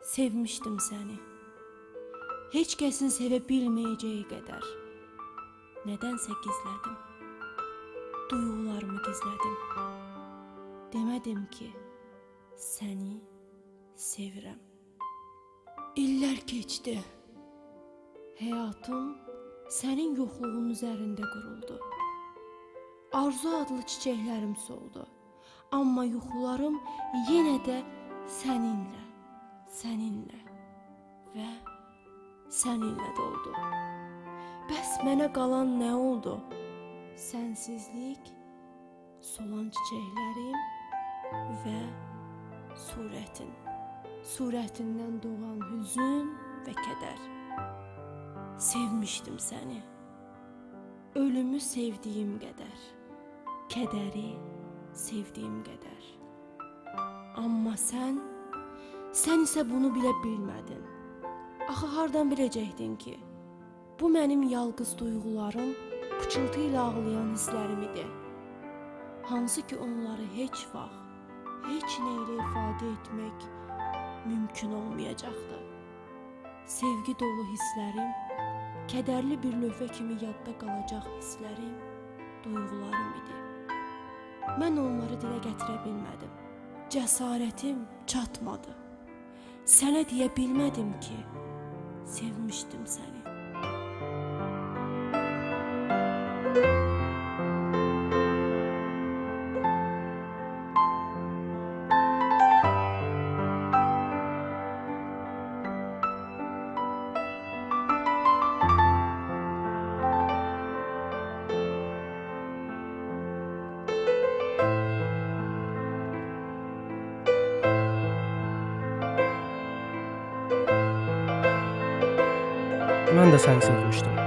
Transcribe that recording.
Sevmişdim səni. Heç kəsin sevə bilməyəcəyi qədər. Nədənsə gizlədim. Duyğularımı gizlədim. Demədim ki, səni sevirəm. İllər keçdi. Həyatım sənin yoxluğun üzərində quruldu. Arzu adlı çiçəklərim soldu. Amma yuxularım yenə də səninlə, səninlə və səninlə doldu. Bəs mənə qalan nə oldu? Sənsizlik, solan çiçəklərim və surətin. Surətindən doğan hüzün və kədər. Sevmişdim səni. Ölümü sevdiyim qədər. Kədəri sevdiyim qədər. Amma sən isə bunu bilə bilmədin. Axı hardan biləcəkdin ki, bu mənim yalqız duyğularım, pıçıltı ilə ağlayan hisslərim idi. Hansı ki onları heç vaxt, heç nə ilə ifadə etmək mümkün olmayacaqdı. Sevgi dolu hisslərim, kədərli bir lövhə kimi yadda qalacaq hisslərim, duyğularım idi. Mən onları dilə gətirə bilmədim. Cəsarətim çatmadı. Sənə deyə bilmədim ki, sevmişdim səni. Mən də səni sevmişdim.